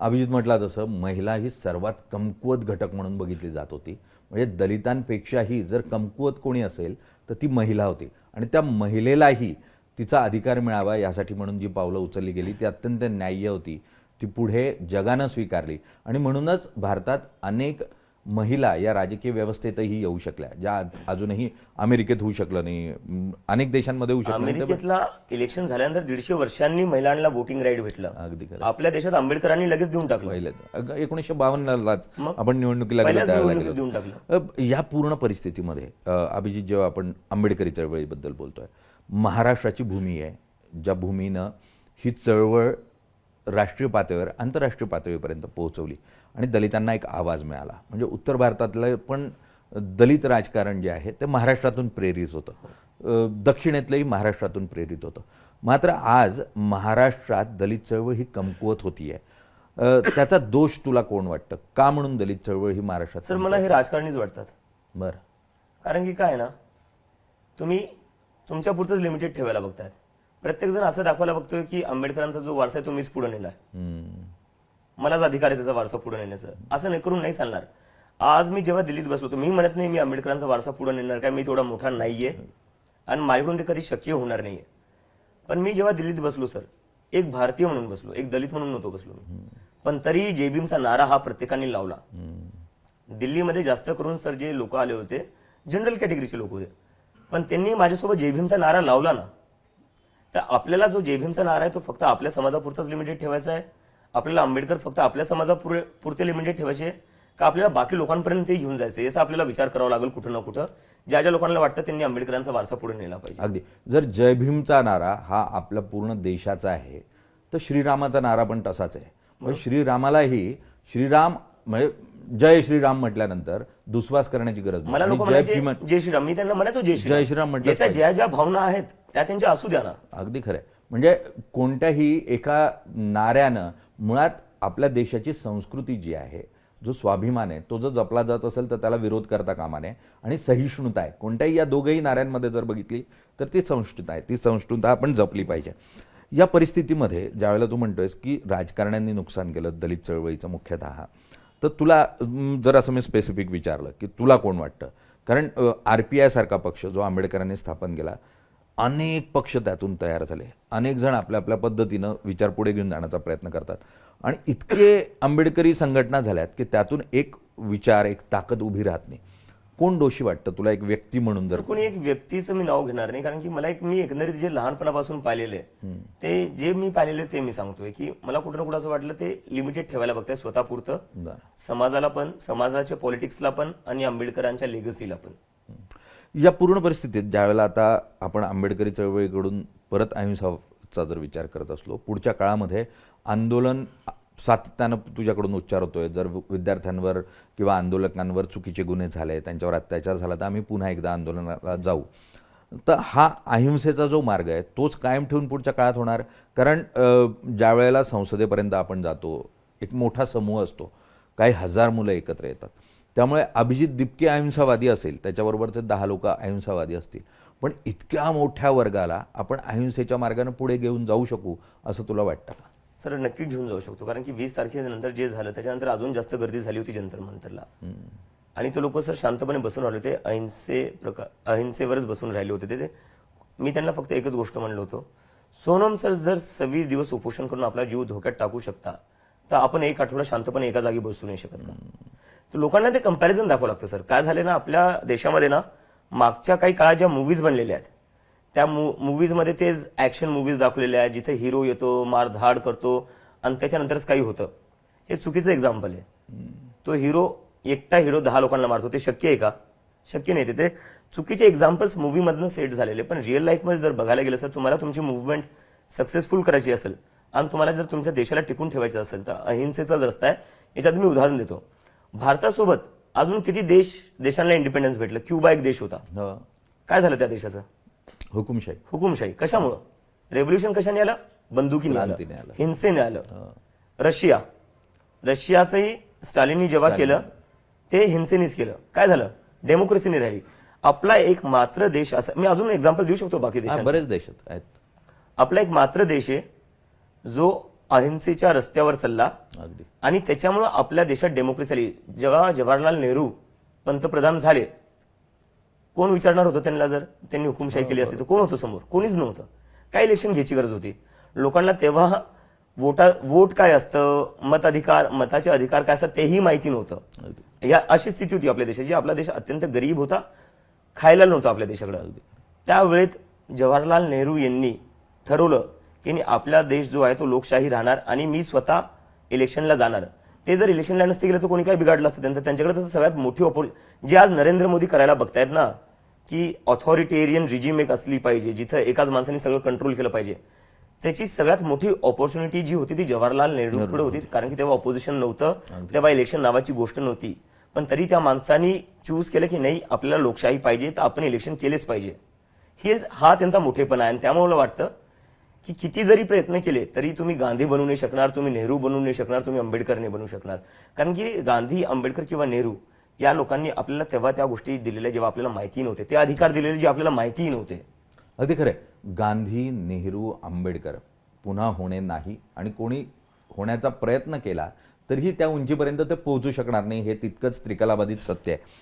अभिजित म्हटला तसं महिला ही सर्वात कमकुवत घटक म्हणून बघितली जात होती. म्हणजे दलितांपेक्षाही जर कमकुवत कोणी असेल तर ती महिला होती. आणि त्या महिलेलाही तिचा अधिकार मिळावा यासाठी म्हणून जी पावलं उचलली गेली ती अत्यंत न्याय्य होती. ती पुढे जगानं स्वीकारली आणि म्हणूनच भारतात अनेक महिला या राजकीय व्यवस्थेतही येऊ शकल्या, ज्या अजूनही अमेरिकेत होऊ शकलं नाही, अनेक देशांमध्ये होऊ शकलं नाही. अमेरिकेतला इलेक्शन झाल्यानंतर 150 वर्षांनी महिलांना वोटिंग राईट भेटलं. अगदी खरं. आपल्या देशात आंबेडकरांनी लगेच देऊन टाकलं. पहिले 1952लाच आपण निवडणुकीला देऊन टाकलं. या पूर्ण परिस्थितीमध्ये अभिजित, जेव्हा आपण आंबेडकरी चळवळीबद्दल बोलतोय, महाराष्ट्राची भूमी आहे ज्या भूमीनं ही चळवळ राष्ट्रीय पातळीवर आंतरराष्ट्रीय पातळीपर्यंत पोहोचवली आणि दलितांना एक आवाज मिळाला. म्हणजे उत्तर भारतातलं पण दलित राजकारण जे आहे ते महाराष्ट्रातून प्रेरित होतं, दक्षिणेतलंही महाराष्ट्रातून प्रेरित होतं. मात्र आज महाराष्ट्रात दलित चळवळ ही कमकुवत होतीये. त्याचा दोष तुला कोण वाटतं? का म्हणून दलित चळवळ ही महाराष्ट्रात? सर, मला हे राजकारणीच वाटतात. बरं. कारण की काय ना, तुम्ही तुमच्या पुरतंच लिमिटेड ठेवायला बघतायत. प्रत्येक जण असं दाखवायला बघतोय की आंबेडकरांचा जो वारसा आहे तो मीच पुढे नेलाय, मलाच अधिकार आहे त्याचा वारसा पुढे नेण्याचं. असं नाही करून नाही चालणार. आज मी जेव्हा दिल्लीत बसलो, मी म्हणत नाही मी आंबेडकरांचा वारसा पुढे नेणार, काय मी थोडा मोठा नाहीये आणि माझ्याकडून ते कधी शक्य होणार नाहीये. पण मी जेव्हा दिल्लीत बसलो सर, एक भारतीय म्हणून बसलो, एक दलित म्हणून नव्हतो बसलो मी. पण तरी जय भीमचा नारा हा प्रत्येकाने लावला. दिल्लीमध्ये जास्त करून सर जे लोक आले होते जनरल कॅटेगरीचे लोक होते, पण त्यांनी माझ्यासोबत जय भीमचा नारा लावला ना. तर आपल्याला जो जय भीमचा नारा आहे तो फक्त आपल्या समाजापुरताच लिमिटेड ठेवायचा आहे? आपल्याला आंबेडकर फक्त आपल्या समाजापुरते लिमिटेड ठेवायचे का आपल्याला बाकी लोकांपर्यंत ते घेऊन जायचं? याचा आपल्याला विचार करावा लागेल कुठं ना कुठं. ज्या ज्या लोकांना वाटतं त्यांनी आंबेडकरांचा वारसा पुढे नेला पाहिजे. अगदी. जर जय भीमचा नारा हा आपल्या पूर्ण देशाचा आहे तर श्रीरामाचा नारा पण तसाच आहे. म्हणजे श्रीरामालाही श्रीराम म्हणजे जय श्रीराम म्हटल्यानंतर दुस्वास करण्याची गरज मला लोक म्हणायचे जय श्रीराम, मी त्यांना म्हणायचो जय श्रीराम म्हटलं. ज्या ज्या भावना आहेत त्या त्यांच्या असू द्या ना. अगदी खरंय. म्हणजे कोणत्याही एका नाऱ्यानं मुळात आपल्या देशाची संस्कृती जी आहे, जो स्वाभिमान आहे, तो जर जपला जात असेल तर त्याला विरोध करता कामा नये. आणि सहिष्णुता आहे कोणत्याही या दोघंही नाऱ्यांमध्ये जर बघितली तर ती सहिष्णुता आहे. ती सहिष्णुता आपण जपली पाहिजे. या परिस्थितीमध्ये ज्यावेळेला तू म्हणतोयस की राजकारण्यांनी नुकसान केलं दलित चळवळीचं मुख्यतः, तर तुला जर असं मी स्पेसिफिक विचारलं की तुला कोण वाटतं? कारण RPI सारखा पक्ष जो आंबेडकरांनी स्थापन केला, अनेक पक्ष त्यातून तयार झाले, अनेक जण आपल्या आपल्या पद्धतीनं विचार पुढे घेऊन जाण्याचा प्रयत्न करतात आणि इतके आंबेडकरी संघटना झाल्यात की त्यातून एक विचार, एक ताकद उभी राहत नाही. कोण दोषी वाटतं तुला एक व्यक्ती म्हणून? जर कोणी एक व्यक्तीचं मी नाव घेणार नाही, कारण की मला मी एकंदरीत जे लहानपणापासून पाहिलेले ते जे मी पाहिलेले ते मी सांगतोय की मला कुठं ना कुठं असं वाटलं ते लिमिटेड ठेवायला बघताय स्वतःपुरतं, समाजाला पण, समाजाच्या पॉलिटिक्सला पण आणि आंबेडकरांच्या लेगसीला पण. या पूर्ण परिस्थितीत ज्यावेळेला आता आपण आंबेडकरी चळवळीकडून परत अहिंसाचा जर विचार करत असलो, पुढच्या काळामध्ये आंदोलन सातत्यानं तुझ्याकडून उच्चार होतोय, जर विद्यार्थ्यांवर किंवा आंदोलकांवर चुकीचे गुन्हे झाले, त्यांच्यावर अत्याचार झाला तर आम्ही पुन्हा एकदा आंदोलनाला जाऊ. तर हा अहिंसेचा जो मार्ग आहे तोच कायम ठेवून पुढच्या काळात होणार. कारण ज्या वेळेला संसदेपर्यंत आपण जातो, एक मोठा समूह असतो, काही हजार मुलं एकत्र येतात. त्यामुळे अभिजित दिपके अहिंसावादी असेल, त्याच्याबरोबरचे 10 लोक अहिंसावादी असतील, पण इतक्या मोठ्या वर्गाला आपण अहिंसेच्या मार्गाने पुढे घेऊन जाऊ शकू असं तुला वाटतं का? सर, नक्कीच घेऊन जाऊ शकतो. कारण की 20 तारखेनंतर जे झालं त्याच्यानंतर अजून जास्त गर्दी झाली होती जंतर मंतरला. आणि ते लोक सर शांतपणे बसून राहिले होते, अहिंसेवरच बसून राहिले होते ते. मी त्यांना फक्त एकच गोष्ट म्हणलो होतो, सोनम सर, जर 26 दिवस उपोषण करून आपला जीव धोक्यात टाकू शकता तर आपण एक आठवडा शांतपणे एका जागी बसू नाही शकत का? तर लोकांना ते कंपॅरिझन दाखवावं लागतं सर. काय झाले ना, आपल्या देशामध्ये ना मागच्या काही काळात ज्या मूव्हीज बनलेल्या आहेत त्या मूव्हीजमध्ये तेच ऍक्शन मूव्हीज दाखवलेल्या आहेत जिथे हिरो येतो, मारधाड करतो आणि त्याच्यानंतरच काही होतं. हे चुकीचं एक्झाम्पल आहे. तो एकटा हिरो 10 लोकांना मारतो, ते शक्य आहे का? शक्य नाही. ते चुकीचे एक्झाम्पल्स मूव्हीमधनं सेट झालेले. पण रिअल लाईफमध्ये जर बघायला गेलं सर, तुम्हाला तुमची मुव्हमेंट सक्सेसफुल करायची असेल आणि तुम्हाला जर तुमच्या देशाला टिकून ठेवायचं असेल तर अहिंसेचाच रस्ता आहे. याच्यात मी उदाहरण देतो. भारतासोबत अजून किती देशांना इंडिपेंडन्स भेटलं? क्युबा एक देश होता, काय झालं त्या देशाचं? हुकुमशाही. कशामुळं? रेव्होल्युशन कशाने आलं? बंदुकीने आलं, हिंसेने आलं. रशियाचंही स्टालिननी जेव्हा केलं ते हिंसेनेच केलं. काय झालं? डेमोक्रेसीने राहिली. आपला एक मात्र देश असा, मी अजून एक्झाम्पल देऊ शकतो बाकी देशात, बरेच देश आहेत. आपला एक मात्र देश आहे जो अहिंसेच्या रस्त्यावर चालला अगदी आणि त्याच्यामुळं आपल्या देशात डेमोक्रेसी आली. जेव्हा जवाहरलाल नेहरू पंतप्रधान झाले, कोण विचारणार होतं त्यांना? जर त्यांनी हुकुमशाही केली असती तर कोण होतं समोर? कोणीच नव्हतं. काय इलेक्शन घ्यायची गरज होती? लोकांना तेव्हा वोट काय असतं, मताचे अधिकार काय असतात तेही माहिती नव्हतं. अगदी या अशी स्थिती होती आपल्या देशाची. आपला देश अत्यंत गरीब होता, खायला नव्हतं आपल्या देशाकडे. त्यावेळेत जवाहरलाल नेहरू यांनी ठरवलं की आपला देश जो आहे तो लोकशाही राहणार आणि मी स्वतः इलेक्शनला जाणार. ते जर इलेक्शनला नसते गेलं तर कोणी काय बिघडलं असतं त्यांच्याकडे. तर सगळ्यात मोठी जे आज नरेंद्र मोदी करायला बघतायत ना, की ऑथॉरिटेरियन रिजिम एक असली पाहिजे जिथं एकाच माणसाने सगळं कंट्रोल केलं पाहिजे, त्याची सगळ्यात मोठी ऑपॉर्च्युनिटी जी होती ती जवाहरलाल नेहरूकडे होती. कारण की तेव्हा ऑपोजिशन नव्हतं, तेव्हा इलेक्शन नावाची गोष्ट नव्हती. पण तरी त्या माणसांनी चूज केलं की नाही, आपल्याला लोकशाही पाहिजे तर आपण इलेक्शन केलेच पाहिजे. हा त्यांचा मोठेपणा आहे. आणि त्यामुळे मला वाटतं की किती जरी प्रयत्न केले तरी तुम्ही गांधी बनवू नाही शकणार, तुम्ही नेहरू बनवू नाही शकणार, तुम्ही आंबेडकर नाही बनवू शकणार. कारण की गांधी, आंबेडकर किंवा नेहरू या लोकांनी आपल्याला तेव्हा त्या गोष्टी दिलेल्या जेव्हा आपल्याला माहिती नव्हते, ते अधिकार दिलेले जे आपल्याला माहितीही नव्हते. अगदी खरंय. गांधी, नेहरू, आंबेडकर पुन्हा होणे नाही आणि कोणी होण्याचा प्रयत्न केला तरीही त्या उंचीपर्यंत ते पोहोचू शकणार नाही, हे तितकंच त्रिकलाबाधित सत्य आहे.